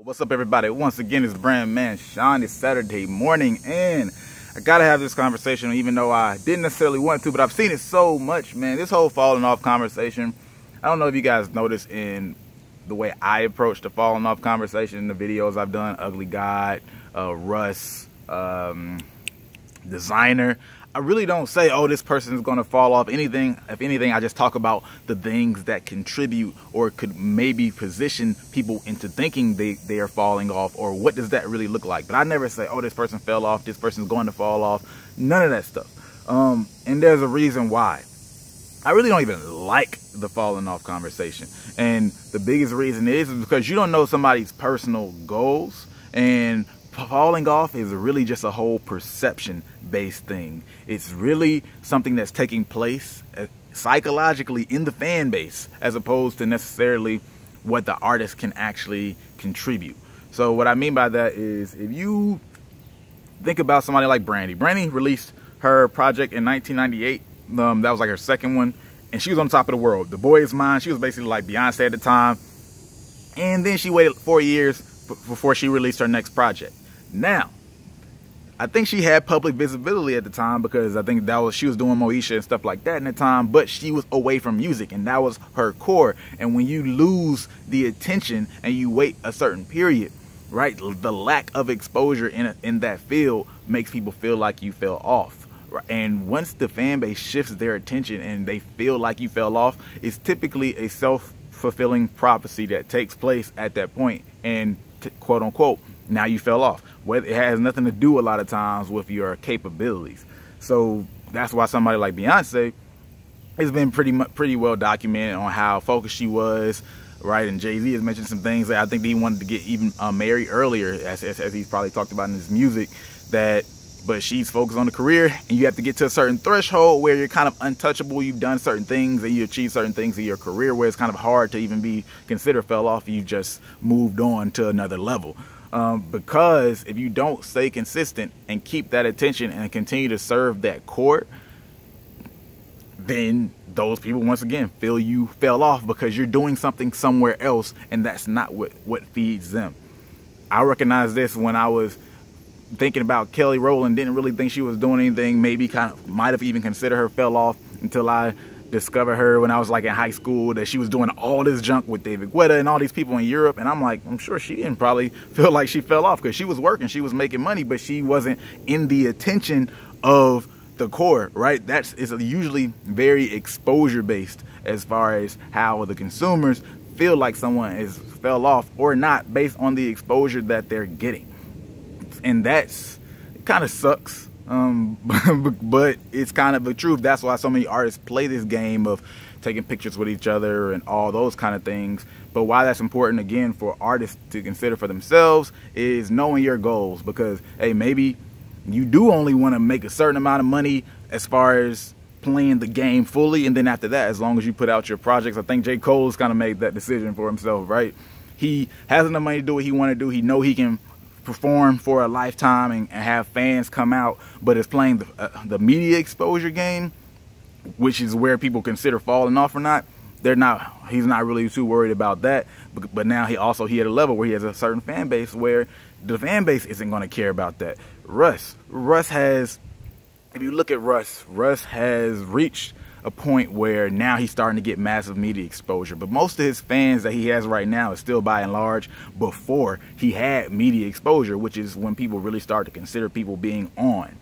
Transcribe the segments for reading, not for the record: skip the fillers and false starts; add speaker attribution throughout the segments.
Speaker 1: What's up, everybody? Once again, it's Brand Man Sean. It's Saturday morning, and I gotta have this conversation, even though I didn't necessarily want to, but I've seen it so much, man. This whole falling off conversation, I don't know if you guys noticed in the way I approach the falling off conversation in the videos I've done, Ugly God, Russ, Designer. I really don't say, oh, this person is going to fall off. Anything, if anything, I just talk about the things that contribute or could maybe position people into thinking they are falling off, or what does that really look like. But I never say, oh, this person fell off, this person's going to fall off. None of that stuff. And there's a reason why. I really don't even like the falling off conversation. And the biggest reason is because you don't know somebody's personal goals, and falling off is really just a whole perception based thing. It's really something that's taking place psychologically in the fan base, as opposed to necessarily what the artist can actually contribute. So what I mean by that is, if you think about somebody like Brandy released her project in 1998. That was like her second one, and she was on top of the world. The Boy Is Mine. She was basically like Beyonce at the time. And then she waited 4 years before she released her next project. Now, I think she had public visibility at the time because I think she was doing Moesha and stuff like that in the time, but she was away from music, and that was her core. And when you lose the attention and you wait a certain period, right, the lack of exposure in that field makes people feel like you fell off. And once the fan base shifts their attention and they feel like you fell off, it's typically a self-fulfilling prophecy that takes place at that point, and quote unquote, now you fell off. It has nothing to do a lot of times with your capabilities. So that's why somebody like Beyonce has been pretty well documented on how focused she was, right? And Jay-Z has mentioned some things that I think he wanted to get even married earlier, as he's probably talked about in his music, but she's focused on the career, and you have to get to a certain threshold where you're kind of untouchable. You've done certain things and you achieve certain things in your career where it's kind of hard to even be considered fell off. You just moved on to another level. Because if you don't stay consistent and keep that attention and continue to serve that core, then those people once again feel you fell off because you're doing something somewhere else, and that's not what feeds them. I recognized this when I was thinking about Kelly Rowland. Didn't really think she was doing anything, maybe might have even considered her fell off, until I discovered her when I was like in high school, that she was doing all this junk with David Guetta and all these people in Europe. And I'm like, I'm sure she didn't probably feel like she fell off, because she was working, she was making money, but she wasn't in the attention of the core, right? That's usually very exposure based as far as how the consumers feel like someone fell off or not, based on the exposure that they're getting. And it kind of sucks. But it's kind of the truth. That's why so many artists play this game of taking pictures with each other and all those kind of things. But why that's important, again, for artists to consider for themselves, is knowing your goals. Because, hey, maybe you do only want to make a certain amount of money as far as playing the game fully, and then after that, as long as you put out your projects. I think J. Cole's kind of made that decision for himself, right? He has enough money to do what he want to do. He know he can perform for a lifetime and have fans come out, but it's playing the media exposure game, which is where people consider falling off or not. He's not really too worried about that. But now he at a level where he has a certain fan base where the fan base isn't going to care about that. Russ has, if you look at Russ has reached a point where now he's starting to get massive media exposure, but most of his fans that he has right now is still by and large before he had media exposure, which is when people really start to consider people being on.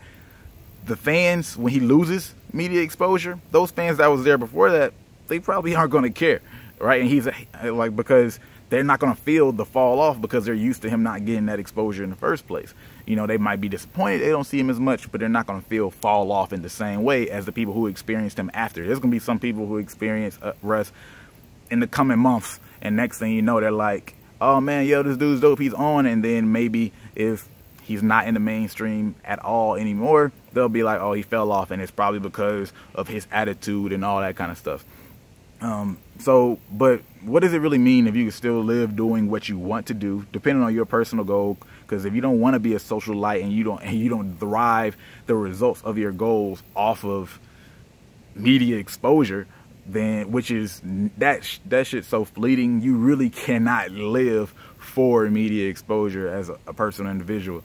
Speaker 1: The fans, when he loses media exposure, those fans that was there before that, they probably aren't going to care, right? And he's like, because they're not going to feel the fall off because they're used to him not getting that exposure in the first place. You know, they might be disappointed they don't see him as much, but they're not going to feel fall off in the same way as the people who experienced him after. There's going to be some people who experience Russ in the coming months, and next thing you know, they're like, oh man, yo, this dude's dope, he's on. And then maybe if he's not in the mainstream at all anymore, they'll be like, oh, he fell off, and it's probably because of his attitude and all that kind of stuff. But what does it really mean if you can still live doing what you want to do, depending on your personal goal? Because if you don't want to be a social light and you don't derive the results of your goals off of media exposure, then that shit's so fleeting. You really cannot live for media exposure as a personal individual.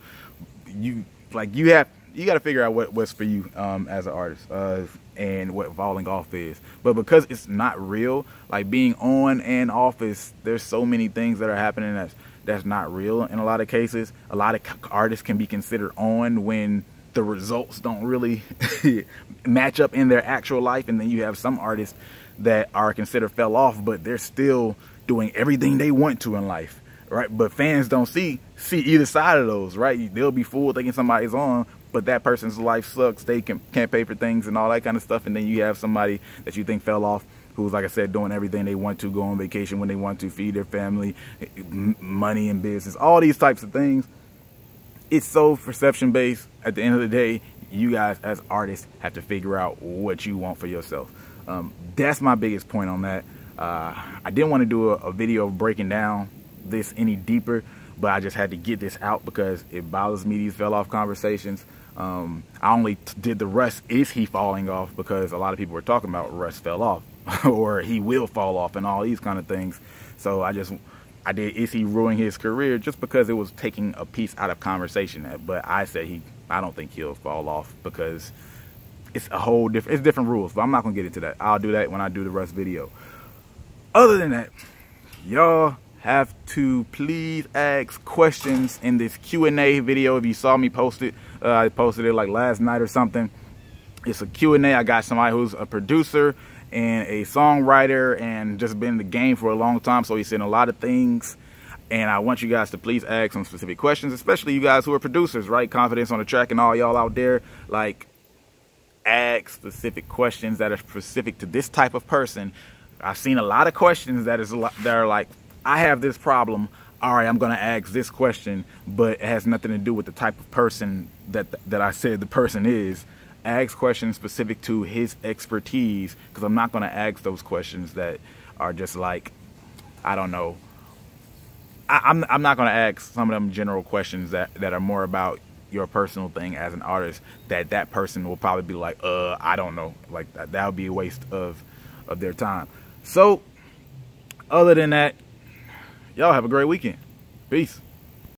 Speaker 1: You got to figure out what's for you as an artist and what falling off is. But because it's not real, like being on and off, there's so many things that are happening that's not real in a lot of cases. A lot of artists can be considered on when the results don't really match up in their actual life, and then you have some artists that are considered fell off, but they're still doing everything they want to in life, right? But fans don't see either side of those, right? They'll be fooled thinking somebody's on, but that person's life sucks. They can't pay for things and all that kind of stuff. And then you have somebody that you think fell off, who's, like I said, doing everything they want to, go on vacation when they want to, feed their family, money and business, all these types of things. It's so perception based. At the end of the day, you guys as artists have to figure out what you want for yourself. That's my biggest point on that. I didn't want to do a video breaking down this any deeper, but I just had to get this out because it bothers me, these fell off conversations. I only did the Russ, is he falling off, because a lot of people were talking about Russ fell off or he will fall off and all these kind of things. So I did, is he ruining his career, just because it was taking a piece out of conversation. But I said I don't think he'll fall off, because it's it's different rules. But I'm not gonna get into that. I'll do that when I do the Russ video. Other than that, y'all have to please ask questions in this Q&A video. If you saw me post it, I posted it like last night or something. It's a Q&A. I got somebody who's a producer and a songwriter and just been in the game for a long time, so he's seen a lot of things, and I want you guys to please ask some specific questions, especially you guys who are producers, right? Confidence on the Track and all y'all out there, like, ask specific questions that are specific to this type of person. I've seen a lot of questions that are like, I have this problem, all right, I'm gonna ask this question, but it has nothing to do with the type of person that I said the person is. Ask questions specific to his expertise, because I'm not going to ask those questions that are just like, I don't know. I'm not going to ask some of them general questions that are more about your personal thing as an artist, that person will probably be like, I don't know. Like, that would be a waste of their time. So, other than that, y'all have a great weekend. Peace.